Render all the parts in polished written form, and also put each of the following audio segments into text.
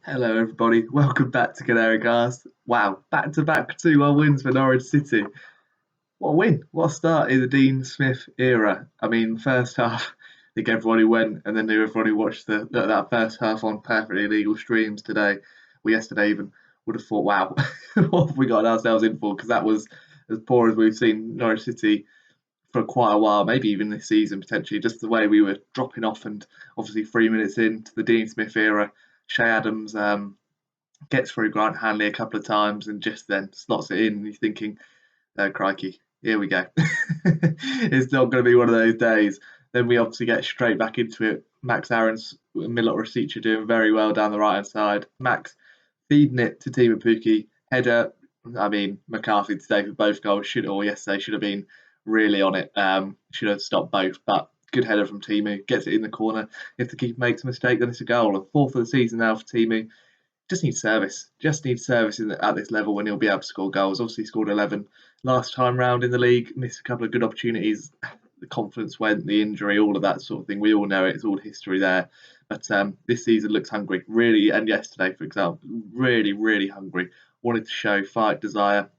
Hello, everybody. Welcome back to Canary. Wow, back-to-back 2-1 wins for Norwich City. What a win! What a start in the Dean Smith era. I mean, first half, I think everybody went and then everybody watched that first half on perfectly legal streams today, or yesterday even, would have thought, wow, what have we got ourselves in for? Because that was as poor as we've seen Norwich City for quite a while, maybe even this season potentially, just the way we were dropping off. And obviously, 3 minutes into the Dean Smith era, Shay Adams gets through Grant Hanley a couple of times and just then slots it in. And you're thinking, oh, crikey, here we go. It's not going to be one of those days. Then we obviously get straight back into it. Max Aaron's Milot Rasica doing very well down the right hand side. Max feeding it to Timo Pukki. Header, I mean, McCarthy today for both goals, or yesterday should have been really on it. Should have stopped both, but good header from Timu. Gets it in the corner. If the keeper makes a mistake, then it's a goal. A fourth of the season now for Timu. Just needs service. Just needs service at this level when he'll be able to score goals. Obviously, scored 11 last time round in the league. Missed a couple of good opportunities. The confidence went, the injury, all of that sort of thing. We all know it. It's all history there. But this season looks hungry, really. And yesterday, for example, really, really hungry. Wanted to show fight, desire.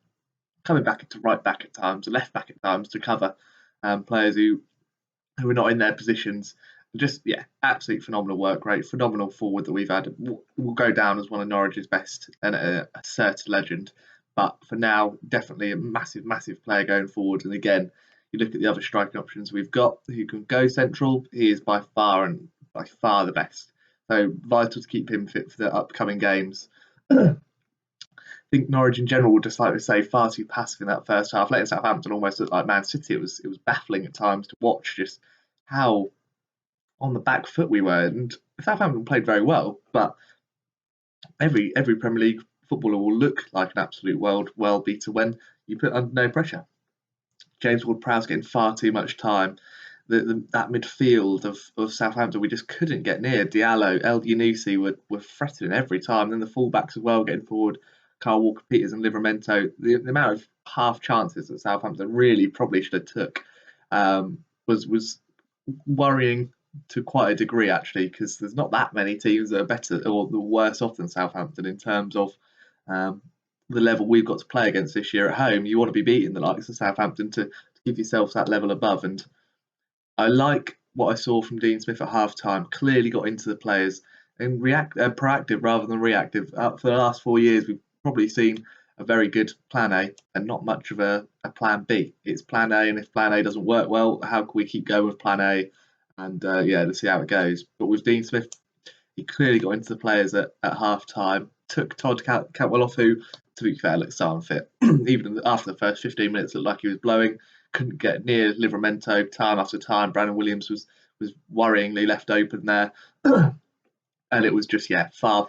Coming back into right back at times, left back at times to cover players who are not in their positions. Just absolute phenomenal work rate, phenomenal forward that we've had. Will go down as one of Norwich's best and a certain legend. But for now, definitely a massive, massive player going forward. And again, you look at the other striking options we've got who can go central. He is by far the best. So vital to keep him fit for the upcoming games. I think Norwich in general would just like to say far too passive in that first half, letting Southampton almost look like Man City. It was baffling at times to watch just how on the back foot we were. And Southampton played very well, but every Premier League footballer will look like an absolute world beater when you put under no pressure. James Ward-Prowse getting far too much time. That midfield of Southampton, we just couldn't get near. Diallo, El Yunusi were threatening every time. Then the fullbacks as well getting forward. Carl Walker-Peters and Livramento. The amount of half chances that Southampton really probably should have took was worrying to quite a degree, actually, because there's not that many teams that are better or worse off than Southampton in terms of the level we've got to play against this year at home. You want to be beating the likes of Southampton to give yourself that level above. And I like what I saw from Dean Smith at half time. Clearly got into the players and proactive rather than reactive. For the last 4 years, we've probably seen a very good plan A and not much of a plan B. It's plan A, and if plan A doesn't work well, how can we keep going with plan A? And let's see how it goes. But with Dean Smith, he clearly got into the players at half time. Took Todd Cantwell off, who, to be fair, looked so unfit. Even after the first 15 minutes, looked like he was blowing. Couldn't get near Livramento time after time. Brandon Williams was worryingly left open there. And it was just far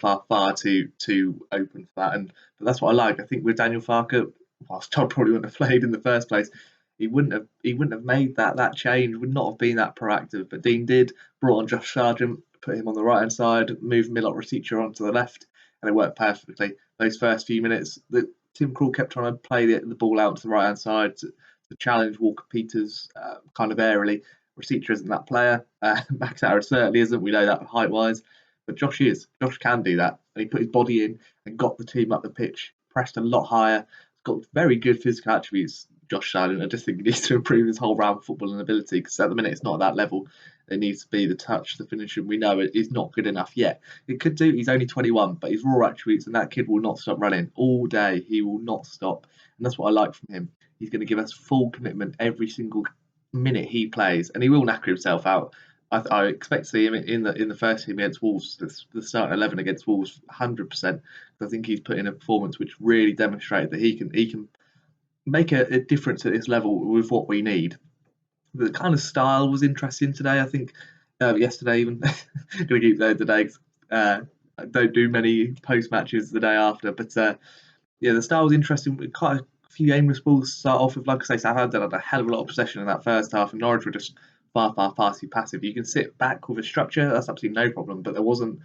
too open for that. But that's what I like. I think with Daniel Farke, whilst Todd probably wouldn't have played in the first place, he wouldn't have made that change, would not have been that proactive. But Dean did, brought on Josh Sargent, put him on the right hand side, moved Milot Rasica onto the left, and it worked perfectly. Those first few minutes, Tim Krul kept trying to play the ball out to the right hand side to challenge Walker Peters kind of airily. Rasica isn't that player. Max Aaron certainly isn't. We know that height wise. But Josh is. Josh can do that. And he put his body in and got the team up the pitch, pressed a lot higher, got very good physical attributes. Josh Sargent, I just think he needs to improve his whole round footballing ability, because at the minute it's not at that level. It needs to be the touch, the finishing. We know it is not good enough yet. It could do. He's only 21, but his raw attributes, and that kid will not stop running all day. He will not stop, and that's what I like from him. He's going to give us full commitment every single minute he plays, and he will knacker himself out. I expect to see him in the first team against Wolves, the starting 11 against Wolves, 100%. I think he's put in a performance which really demonstrated that he can make a difference at this level with what we need. The kind of style was interesting today. I think yesterday even going to keep there today. I don't do many post matches the day after, but the style was interesting. Quite a few aimless balls to start off with. Like I say, Southampton had a hell of a lot of possession in that first half, and Norwich were just far too passive. You can sit back with a structure, that's absolutely no problem, but there wasn't.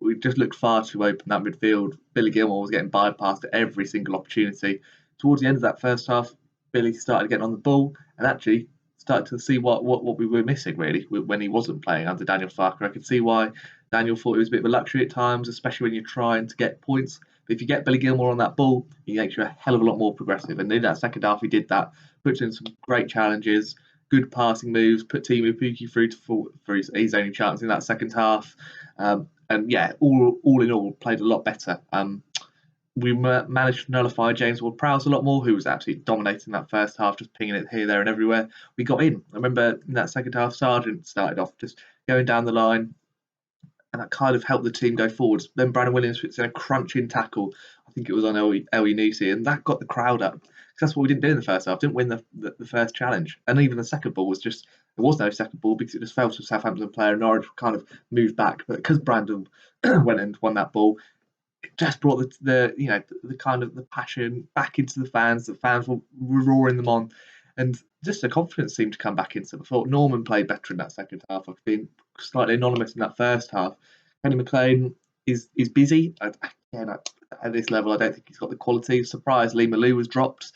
We just looked far too open, that midfield. Billy Gilmore was getting bypassed at every single opportunity. Towards the end of that first half, Billy started getting on the ball and actually started to see what we were missing really when he wasn't playing under Daniel Farker. I could see why Daniel thought it was a bit of a luxury at times, especially when you're trying to get points. But if you get Billy Gilmore on that ball, he makes you a hell of a lot more progressive. And in that second half, he did that, put in some great challenges, good passing moves, put Timu Pukki through for his only chance in that second half. And yeah, all in all, played a lot better. We managed to nullify James Ward-Prowse a lot more, who was absolutely dominating that first half, just pinging it here, there, and everywhere. We got in. I remember in that second half, Sargent started off just going down the line, and that kind of helped the team go forwards. Then Brandon Williams puts in a crunching tackle. I think it was on Ellie Nusi, and that got the crowd up. That's what we didn't do in the first half. Didn't win the first challenge, and even the second ball was just there was no second ball because it just fell to a Southampton player. And Norwich kind of moved back, but because Brandon went and won that ball, it just brought the kind of the passion back into the fans. The fans were roaring them on, and just the confidence seemed to come back into them. I thought Norman played better in that second half. I've been slightly anonymous in that first half. Kenny McLean is busy. Again, at this level, I don't think he's got the quality. Surprised Lee Malou was dropped.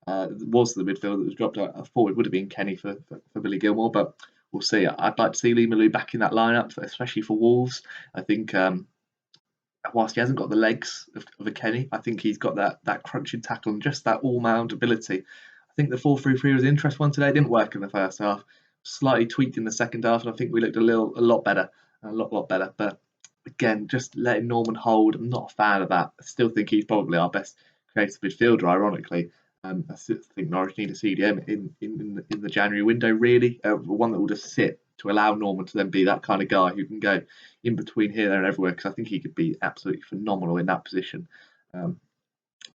It was the midfield that was dropped. I thought it would have been Kenny for Billy Gilmore, but we'll see. I'd like to see Lee Malou back in that lineup, especially for Wolves. I think whilst he hasn't got the legs of a Kenny, I think he's got that crunching tackle and just that all-round ability. I think the 4-3-3 was an interesting one today. It didn't work in the first half. Slightly tweaked in the second half, and I think we looked a lot better. A lot better. But again, just letting Norman hold, I'm not a fan of that. I still think he's probably our best creative midfielder, ironically. I still think Norwich need a CDM in the January window, really. One that will just sit to allow Norman to then be that kind of guy who can go in between here, there, and everywhere, because I think he could be absolutely phenomenal in that position.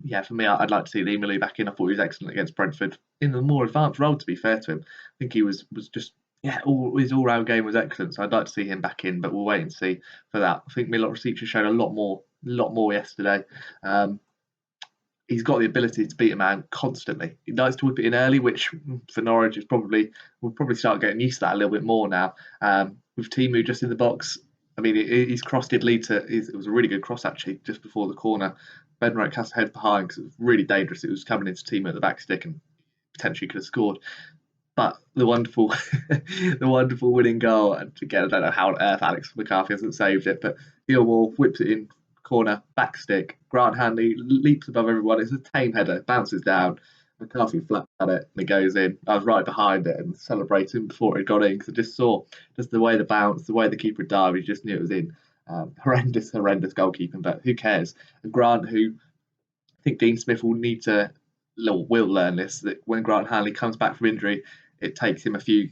Yeah, for me, I'd like to see Lee Malou back in. I thought he was excellent against Brentford in the more advanced role, to be fair to him. I think he was just, yeah, his all-round game was excellent, so I'd like to see him back in, but we'll wait and see for that. I think Milot Rosica showed a lot more yesterday. He's got the ability to beat a man constantly. He likes to whip it in early, which for Norwich is we'll probably start getting used to that a little bit more now. With Timu just in the box, I mean, his cross did lead to. It was a really good cross actually, just before the corner. Bednarek cast head behind because it was really dangerous. It was coming into Timu at the back stick and potentially could have scored. But the wonderful, the wonderful winning goal, and again, I don't know how on earth Alex McCarthy hasn't saved it, but Gilmore whips it in corner, back stick. Grant Hanley leaps above everyone. It's a tame header, bounces down. McCarthy flaps at it and it goes in. I was right behind it and celebrating before it got in because I just saw just the way the bounce, the way the keeper dived. He just knew it was in. Horrendous goalkeeping, but who cares? And Grant, who I think Dean Smith will learn this, that when Grant Hanley comes back from injury, it takes him a few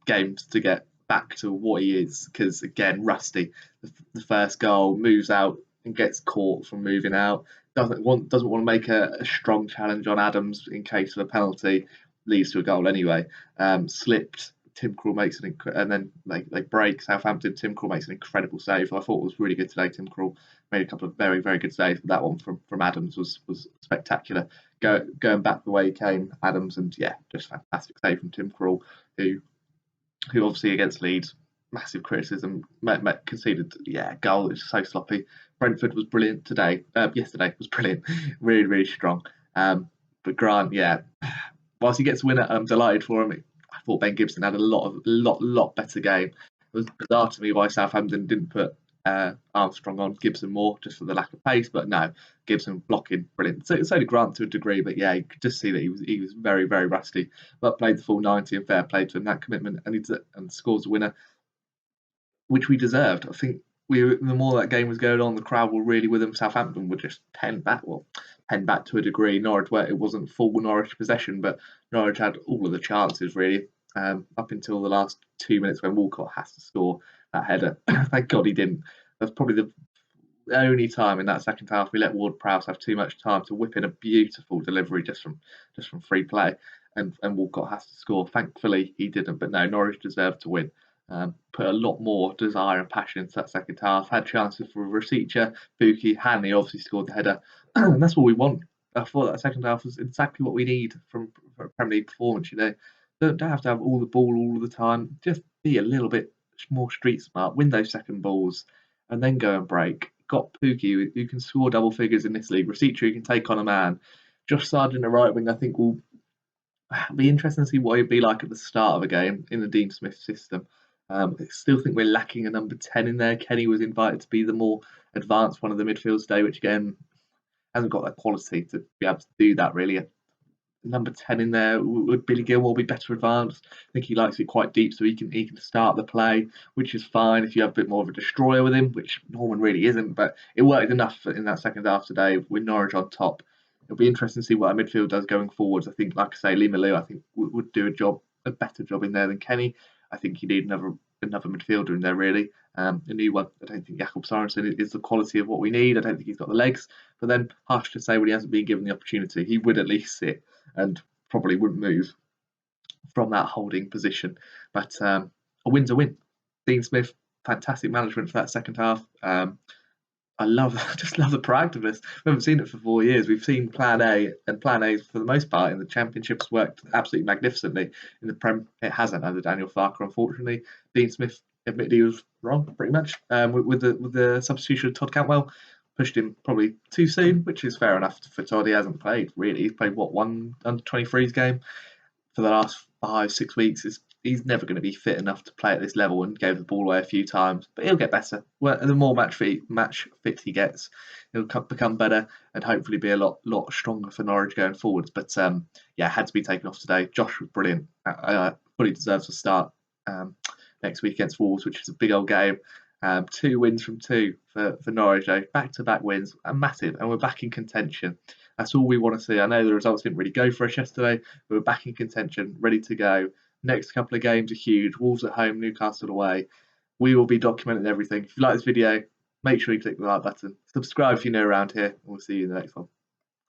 games to get back to what he is because again, rusty. The first goal moves out and gets caught from moving out. Doesn't want to make a strong challenge on Adams in case of a penalty. Leads to a goal anyway. Slipped. Tim Krul makes and then they break Southampton. Tim Krul makes an incredible save. I thought it was really good today. Tim Krul made a couple of very, very good saves, but that one from Adams was spectacular. Going back the way he came, Adams, and yeah, just fantastic save from Tim Krul, who obviously against Leeds, massive criticism, conceded goal. It's so sloppy. Brentford was brilliant today. Yesterday was brilliant, really, really strong. But Grant, yeah, whilst he gets a winner, I'm delighted for him. I thought Ben Gibson had a lot better game. It was bizarre to me why Southampton didn't put Armstrong on Gibson more, just for the lack of pace. But no, Gibson blocking brilliant. So did Grant to a degree, but yeah, you could just see that he was very, very rusty. But played the full 90 and fair play to him. That commitment and scores a winner, which we deserved. I think the more that game was going on, the crowd were really with them. Southampton were just penned back to a degree. Norwich, where it wasn't full Norwich possession, but Norwich had all of the chances really, up until the last 2 minutes when Walcott has to score that header. Thank God he didn't. That's probably the only time in that second half we let Ward-Prowse have too much time to whip in a beautiful delivery just from free play, and Walcott has to score. Thankfully he didn't, but no, Norwich deserved to win. Put a lot more desire and passion into that second half. Had chances for Rosica, Pukki, Hanley obviously scored the header, and that's what we want. I thought that second half was exactly what we need from a Premier League performance. Don't have to have all the ball all the time. Just be a little bit more street smart, win those second balls, and then go and break. Got Pukki who can score double figures in this league. Rosica who can take on a man. Josh Sargent, the right wing, I think will It'll be interesting to see what it'd be like at the start of a game in the Dean Smith system. I still think we're lacking a number 10 in there. Kenny was invited to be the more advanced one of the midfield today, which again hasn't got that quality to be able to do that really. Number 10 in there, would Billy Gilmore be better advanced? I think he likes it quite deep, so he can start the play, which is fine if you have a bit more of a destroyer with him, which Norman really isn't. But it worked enough in that second half today with Norwich on top. It'll be interesting to see what our midfield does going forwards. I think, like I say, Lee Malou, I think would do a better job in there than Kenny. I think you need another midfielder in there really. A new one. I don't think Jakob Sorensen is the quality of what we need. I don't think he's got the legs. But then, harsh to say, when he hasn't been given the opportunity, he would at least sit and probably wouldn't move from that holding position. But a win's a win. Dean Smith, fantastic management for that second half. I just love the proactiveness. We haven't seen it for 4 years. We've seen Plan A, and Plan A, for the most part, in the Championships worked absolutely magnificently. In the Prem, it hasn't under Daniel Farker, unfortunately. Dean Smith admitted he was wrong, pretty much, with the substitution of Todd Cantwell. Pushed him probably too soon, which is fair enough for Todd. He hasn't played, really. He's played, what, one under 23s game for the last 5-6 weeks. He's never going to be fit enough to play at this level, and gave the ball away a few times. But he'll get better. Well, the more match fit he gets, he'll become better and hopefully be a lot stronger for Norwich going forwards. But had to be taken off today. Josh was brilliant. Fully deserves a start next week against Wolves, which is a big old game. 2 wins from 2 for Norwich, though. Back-to-back wins, massive, and we're back in contention. That's all we want to see. I know the results didn't really go for us yesterday, but we're back in contention, ready to go. Next couple of games are huge. Wolves at home, Newcastle away. We will be documenting everything. If you like this video, make sure you click the like button. Subscribe if you're new around here, and we'll see you in the next one.